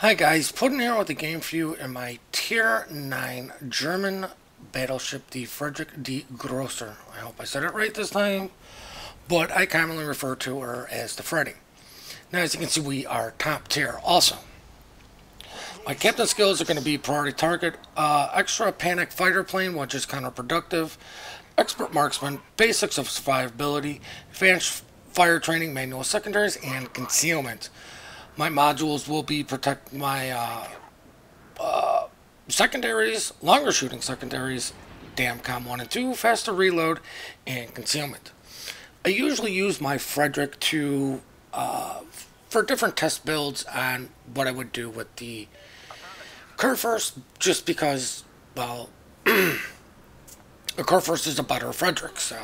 Hi guys, putting here with a game for you in my Tier 9 German battleship, the Friedrich die Große. I hope I said it right this time, but I commonly refer to her as the Freddy. Now as you can see, we are top tier. Also, my captain skills are going to be priority target, extra panic fighter plane, which is counterproductive, expert marksman, basics of survivability, advanced fire training, manual secondaries, and concealment. My modules will be protect my secondaries, longer shooting secondaries, DAMCOM 1 and 2, faster reload, and concealment. I usually use my Friedrich to for different test builds on what I would do with the Kurfürst, just because, well, the Kurfürst is a better Friedrich, so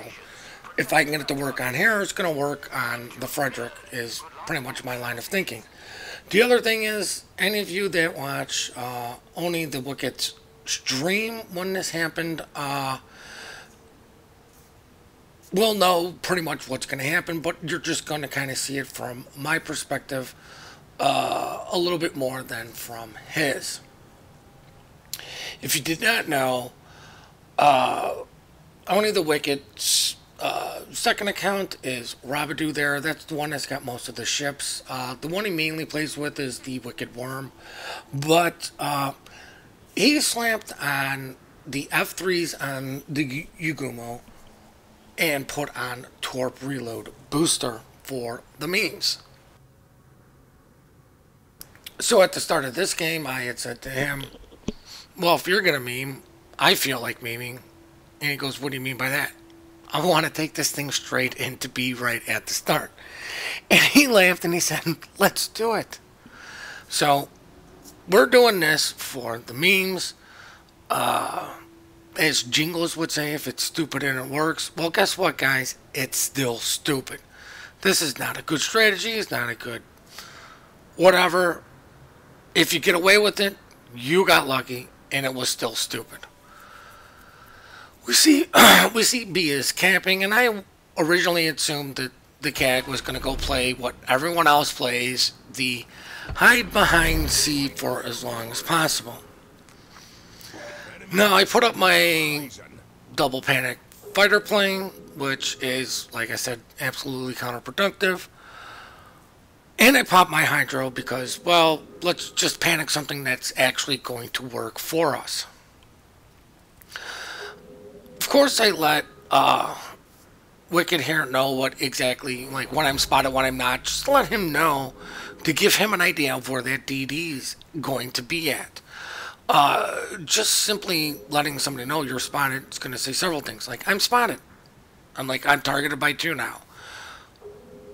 if I can get it to work on here, it's going to work on the Friedrich, is pretty much my line of thinking. The other thing is, any of you that watch only the Wicked stream when this happened will know pretty much what's going to happen, but you're just going to kind of see it from my perspective a little bit more than from his. If you did not know, only the Wicked's second account is Rabadoo there. That's the one that's got most of the ships. The one he mainly plays with is the Wicked Worm. But he slapped on the F3s on the Yugumo and put on Torp Reload Booster for the memes. So at the start of this game, I had said to him, well, if you're going to meme, I feel like memeing. And he goes, what do you mean by that? I want to take this thing straight into B right at the start. And he laughed and he said, let's do it. So, we're doing this for the memes. As Jingles would say, if it's stupid and it works, well, guess what, guys? It's still stupid. This is not a good strategy. It's not a good whatever. If you get away with it, you got lucky, and it was still stupid. We see B is camping, and I originally assumed that the cat was going to go play what everyone else plays, the hide behind C for as long as possible. Now, I put up my double panic fighter plane, which is, like I said, absolutely counterproductive. And I popped my hydro because, well, let's just panic something that's actually going to work for us. Of course, I let Wicked here know what exactly, like when I'm spotted, when I'm not. Just to let him know, to give him an idea of where that DD's going to be at. Just simply letting somebody know you're spotted, it's going to say several things. Like, I'm spotted. I'm targeted by 2 now.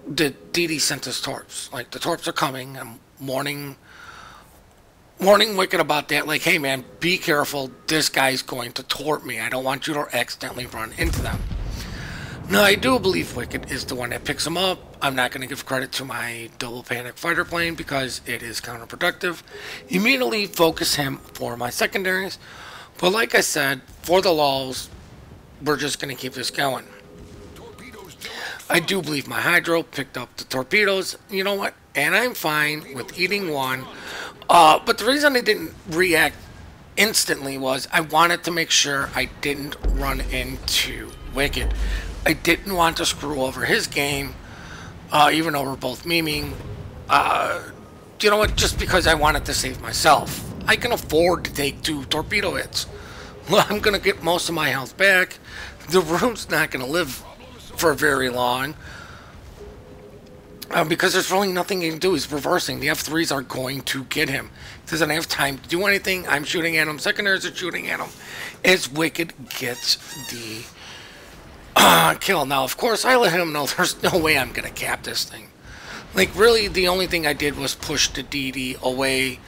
The DD sent us torps. Like, the torps are coming. I'm warning Wicked about that. Like, hey man, be careful. This guy's going to torp me. I don't want you to accidentally run into them. Now, I do believe Wicked is the one that picks him up. I'm not going to give credit to my double panic fighter plane because it is counterproductive. Immediately focus him for my secondaries. But like I said, for the lulz, we're just going to keep this going. I do believe my hydro picked up the torpedoes. You know what? And I'm fine with eating one. But the reason I didn't react instantly was I wanted to make sure I didn't run into Wicked. I didn't want to screw over his game, even though we're both memeing. You know what? Just because I wanted to save myself. I can afford to take 2 torpedo hits. Well, I'm going to get most of my health back. The room's not going to live for very long. Because there's really nothing he can do. He's reversing. The F3s are going to get him. He doesn't have time to do anything. I'm shooting at him. Secondaries are shooting at him. As Wicked gets the kill. Now, of course, I let him know there's no way I'm going to cap this thing. Like, really, the only thing I did was push the DD away.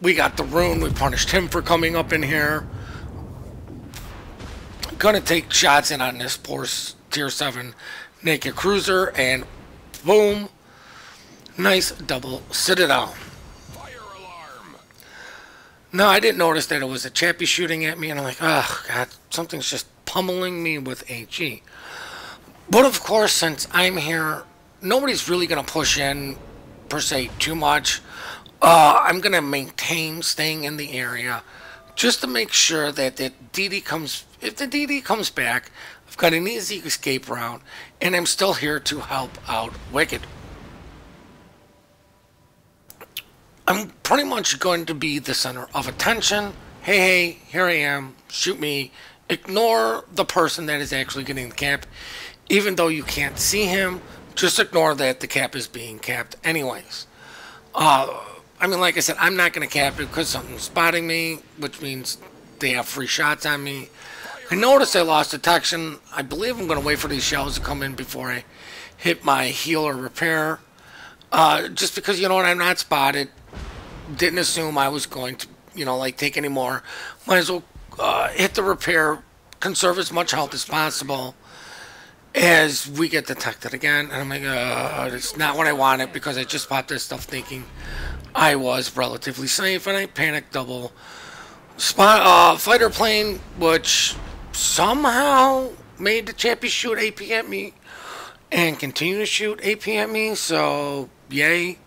We got the rune. We punished him for coming up in here. Gonna take shots in on this poor Tier 7 naked cruiser, and boom, nice double citadel. Fire alarm. Now, I didn't notice that it was a chappie shooting at me, and I'm like, oh god, something's just pummeling me with HE. But of course, since I'm here, nobody's really gonna push in per se too much. I'm going to maintain staying in the area just to make sure that DD comes, if the DD comes back, I've got an easy escape route, and I'm still here to help out Wicked. I'm pretty much going to be the center of attention. Hey, hey, here I am, shoot me. Ignore the person that is actually getting the cap. Even though you can't see him, just ignore that the cap is being capped anyways. I mean, like I said, I'm not going to cap it because something's spotting me, which means they have free shots on me. I noticed I lost detection. I believe I'm going to wait for these shells to come in before I hit my heal or repair. Just because, you know what, I'm not spotted. Didn't assume I was going to, you know, like, take any more. Might as well hit the repair, conserve as much health as possible as we get detected again. And I'm like, it's not what I wanted because I just popped this stuff thinking I was relatively safe, and I panicked double. Fighter plane, which somehow made the chappie shoot AP at me and continue to shoot AP at me, so yay.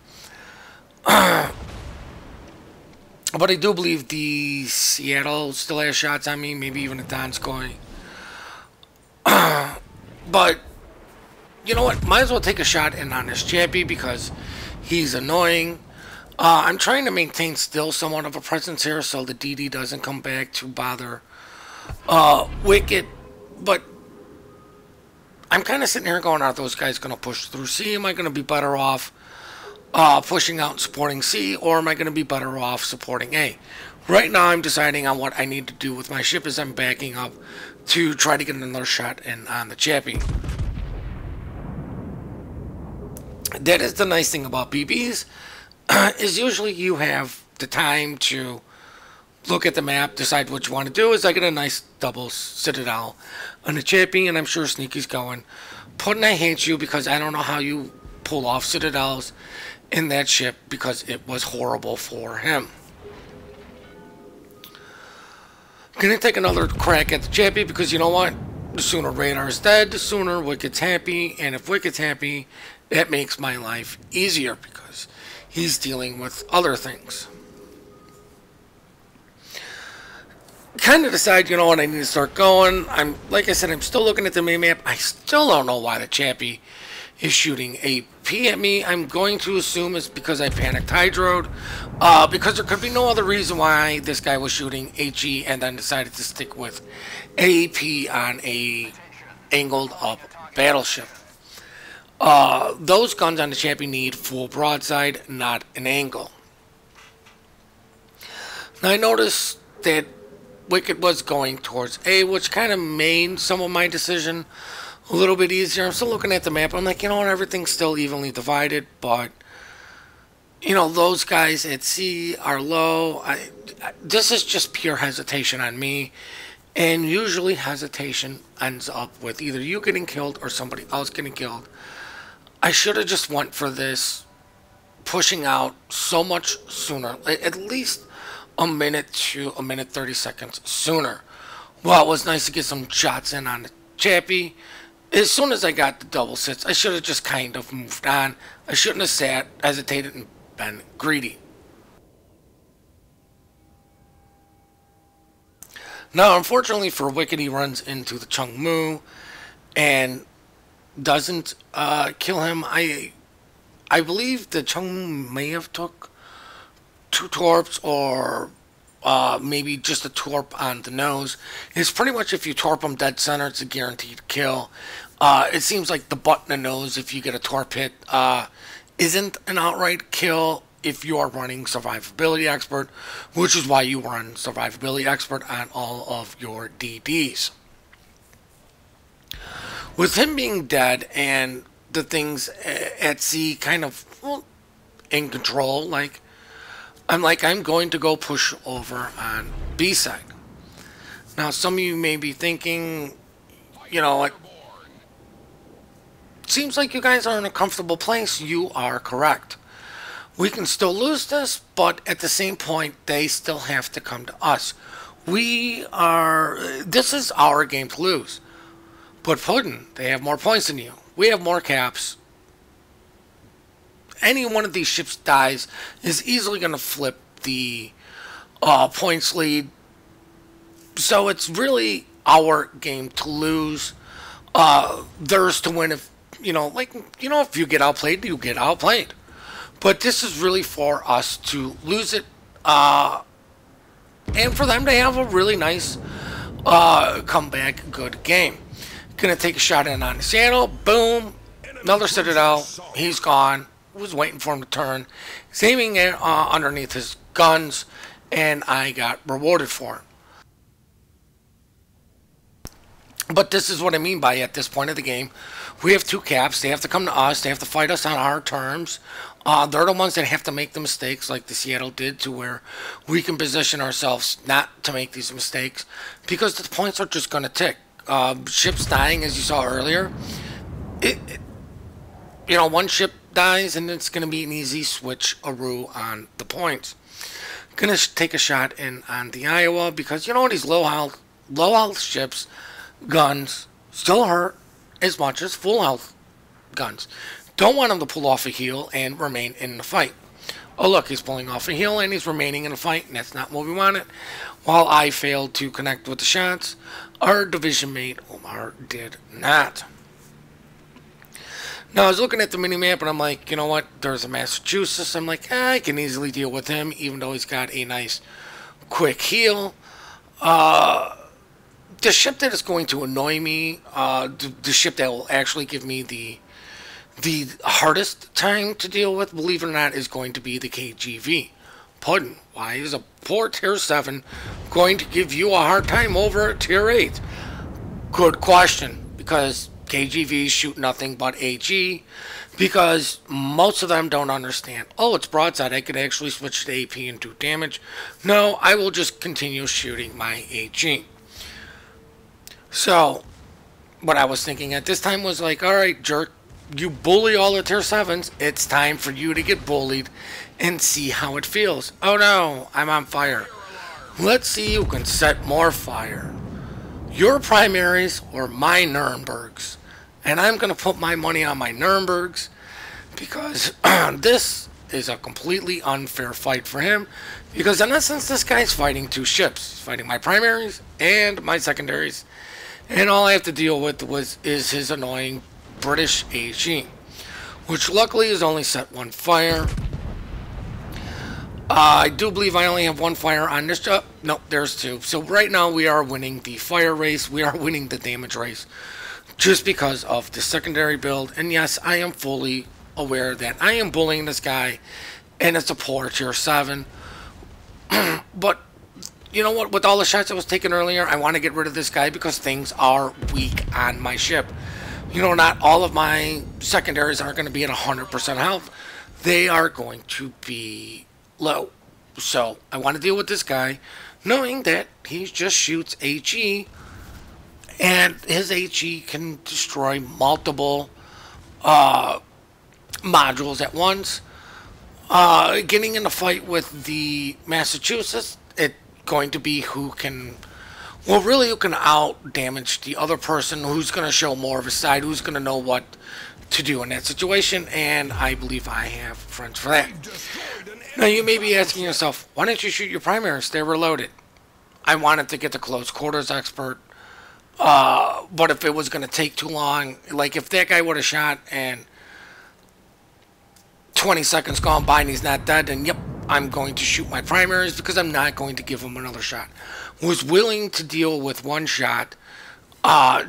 But I do believe the Seattle still has shots on me, maybe even a Donskoy. But, you know what? Might as well take a shot in on this chappie because he's annoying. I'm trying to maintain still somewhat of a presence here so the DD doesn't come back to bother Wicked. But I'm kind of sitting here going, are those guys going to push through C? Am I going to be better off pushing out and supporting C, or am I going to be better off supporting A? Right now I'm deciding on what I need to do with my ship as I'm backing up to try to get another shot in on the chappie. That is the nice thing about BBs, is usually you have the time to look at the map, decide what you want to do. Is I get a nice double citadel on the chappie, and I'm sure Sneaky's going, Puddin', I hate you because I don't know how you pull off citadels in that ship because it was horrible for him. Gonna take another crack at the chappie because you know what? The sooner Radar is dead, the sooner Wicked's happy, and if Wicked's happy, that makes my life easier because he's dealing with other things. Kind of decide, you know what, I need to start going. Like I said, I'm still looking at the main map. I still don't know why the chappie is shooting AP at me. I'm going to assume it's because I panicked hydroed, because there could be no other reason why this guy was shooting HE and then decided to stick with AP on a angled up battleship. Those guns on the chappie need full broadside, not an angle. Now I noticed that Wicked was going towards A, which kind of made some of my decision a little bit easier. I'm still looking at the map. I'm like, you know what, everything's still evenly divided, but you know, those guys at C are low. This is just pure hesitation on me, and usually hesitation ends up with either you getting killed or somebody else getting killed. I should have just went for this pushing out so much sooner, at least a minute to a minute 30 seconds sooner. Well, it was nice to get some shots in on the chappie. As soon as I got the double sits, I should have just kind of moved on. I shouldn't have sat, hesitated, and been greedy. Now, unfortunately for Wicked, he runs into the Chung Mu and doesn't kill him. I believe the Chung Mu may have took 2 torps or maybe just a torp on the nose. It's pretty much if you torp them dead center, it's a guaranteed kill. It seems like the butt in the nose, if you get a torp hit, isn't an outright kill if you are running Survivability Expert, which is why you run Survivability Expert on all of your DDs. With him being dead and the things at sea kind of, well, in control, I'm going to go push over on B side. Now, some of you may be thinking, you know, it seems like you guys are in a comfortable place. You are correct. We can still lose this, but at the same point, they still have to come to us. This is our game to lose. But Puddin', they have more points than you. We have more caps. any one of these ships dies is easily going to flip the points lead. So it's really our game to lose, theirs to win. If if you get outplayed, you get outplayed. But this is really for us to lose it, and for them to have a really nice comeback, good game. Gonna take a shot in on the Seattle. Boom, another Citadel. He's gone. Was waiting for him to turn. He's aiming it underneath his guns, and I got rewarded for it. But this is what I mean by at this point of the game, we have two caps. They have to come to us. They have to fight us on our terms. They're the ones that have to make the mistakes like the Seattle did, to where we can position ourselves not to make these mistakes, because the points are just going to tick. Ships dying, as you saw earlier, one ship dies and it's going to be an easy switch-a-roo on the points. Going to take a shot in on the Iowa, because these low health ships, guns still hurt as much as full health guns. Don't want him to pull off a heal and remain in the fight. Oh look, he's pulling off a heal and he's remaining in the fight, and that's not what we wanted. While I failed to connect with the shots, our division mate Omar did not. Now I was looking at the minimap and I'm like, you know what, there's a Massachusetts. I'm like, I can easily deal with him, even though he's got a nice quick heal. The ship that is going to annoy me, the ship that will actually give me the hardest time to deal with, believe it or not, is going to be the KGV. Puddin', why is a poor Tier 7 going to give you a hard time over a Tier 8? Good question, because KGVs shoot nothing but AG, because most of them don't understand, oh, it's broadside, I could actually switch to AP and do damage. No, I will just continue shooting my AG. So, what I was thinking at this time was like, alright, jerk, you bully all the Tier 7s, it's time for you to get bullied and see how it feels. Oh no, I'm on fire. Let's see who can set more fire. Your primaries or my Nurembergs. And I'm going to put my money on my Nurembergs, because this is a completely unfair fight for him. Because in essence, this guy's fighting two ships. He's fighting my primaries and my secondaries. And all I have to deal with is his annoying British AG, which luckily is only set one fire. I do believe I only have one fire on this job. Nope, there's two. So right now we are winning the fire race. We are winning the damage race, just because of the secondary build. And yes, I am fully aware that I am bullying this guy, and it's a poor Tier 7. But you know what? With all the shots I was taking earlier, I want to get rid of this guy because things are weak on my ship. Not all of my secondaries are going to be at 100% health. They are going to be low. So I want to deal with this guy, knowing that he just shoots HE, and his HE can destroy multiple modules at once. Getting in a fight with the Massachusetts, it's going to be who can out damage the other person, who's going to show more of his side, who's going to know what to do in that situation, and I believe I have friends for that. Now you may be asking yourself, why didn't you shoot your primaries? They were loaded. I wanted to get the close quarters expert, but if it was going to take too long, like if that guy would have shot and 20 seconds gone by and he's not dead, then yep, I'm going to shoot my primaries, because I'm not going to give him another shot. Was willing to deal with one shot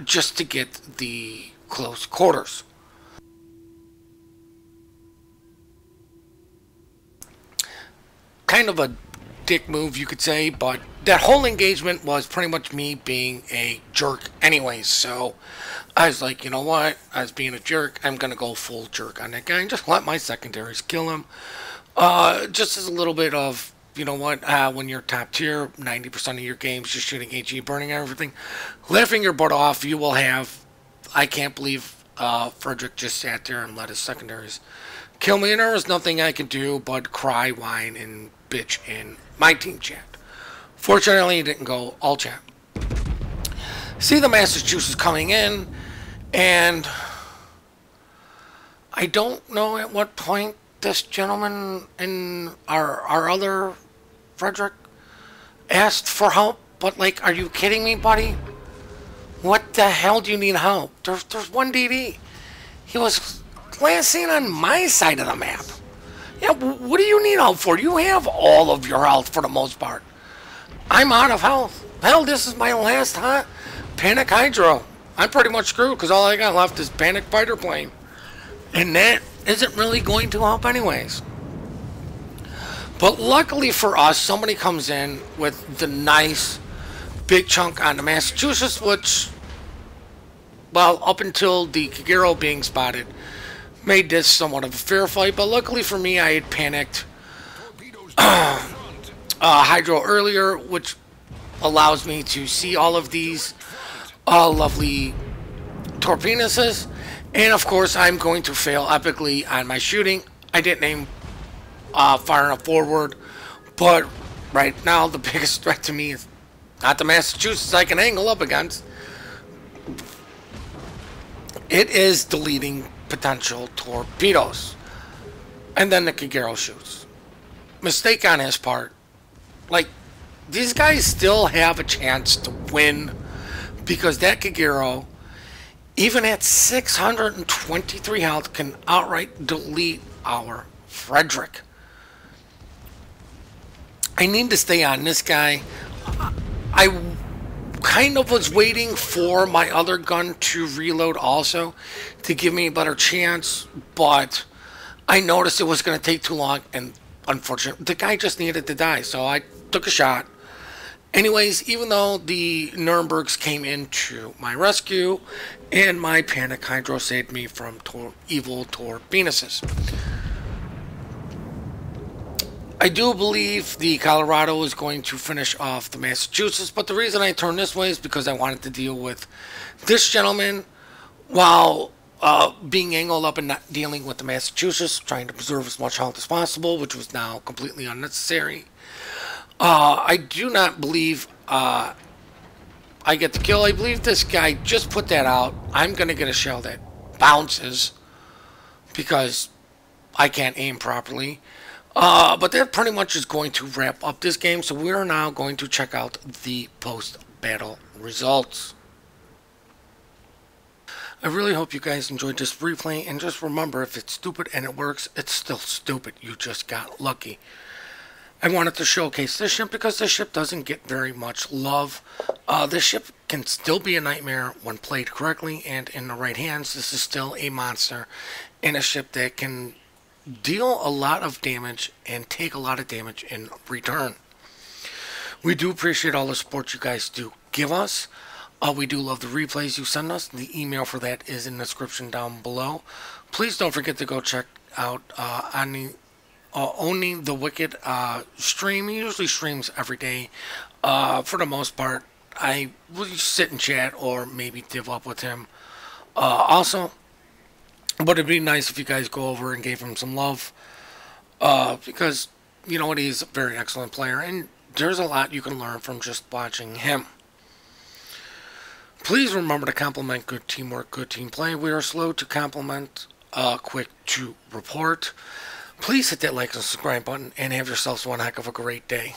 just to get the close quarters. Kind of a dick move, you could say, but that whole engagement was pretty much me being a jerk anyways. So I was like, you know what, I was being a jerk, I'm gonna go full jerk on that guy and just let my secondaries kill him. Just as a little bit of, you know what, when you're top tier, 90% of your games just shooting HE, burning everything, laughing your butt off, you will have, I can't believe Friedrich just sat there and let his secondaries kill me, and there was nothing I could do but cry, whine, and bitch in my team chat. Fortunately, it didn't go all chat. See the Massachusetts coming in, and I don't know at what point this gentleman in our other Frederick asked for help, but like, are you kidding me, buddy? What the hell do you need help? There's one DD. He was last seen on my side of the map. Yeah, what do you need help for? You have all of your health for the most part. I'm out of health. Hell, this is my last hot Panic Hydro. I'm pretty much screwed because all I got left is Panic Fighter Plane. And that isn't really going to help anyways. But luckily for us, somebody comes in with the nice big chunk on the Massachusetts, which, well, up until the Kagero being spotted, made this somewhat of a fair fight. But luckily for me, I had panicked Hydro earlier, which allows me to see all of these lovely torpedoes. And of course, I'm going to fail epically on my shooting. I didn't aim far enough forward, but right now the biggest threat to me is not the Massachusetts I can angle up against. It is deleting potential torpedoes. And then the Kagero shoots. Mistake on his part. Like, these guys still have a chance to win because that Kagero, even at 623 health, can outright delete our Frederick. I need to stay on this guy. I kind of was waiting for my other gun to reload also to give me a better chance, but I noticed it was going to take too long, and unfortunately, the guy just needed to die, so I took a shot. Anyways, even though the Nurembergs came into my rescue, and my Panic Hydro saved me from evil torpedoes. I do believe the Colorado is going to finish off the Massachusetts, but the reason I turned this way is because I wanted to deal with this gentleman while being angled up and not dealing with the Massachusetts, trying to preserve as much health as possible, which was now completely unnecessary. I do not believe I get the kill. I believe this guy just put that out. I'm going to get a shell that bounces because I can't aim properly. But that pretty much is going to wrap up this game. So we are now going to check out the post-battle results. I really hope you guys enjoyed this replay. And just remember, if it's stupid and it works, it's still stupid. You just got lucky. I wanted to showcase this ship because this ship doesn't get very much love. This ship can still be a nightmare when played correctly and in the right hands. This is still a monster and a ship that can deal a lot of damage and take a lot of damage in return. We do appreciate all the support you guys do give us. We do love the replays you send us. The email for that is in the description down below. Please don't forget to go check out Owning the Wicked stream. He usually streams every day. For the most part, I will sit and chat or maybe div up with him. Also, but it'd be nice if you guys go over and gave him some love. Because, you know what, he's a very excellent player. And there's a lot you can learn from just watching him. Please remember to compliment good teamwork, good team play. We are slow to compliment, quick to report. Please hit that like and subscribe button and have yourselves one heck of a great day.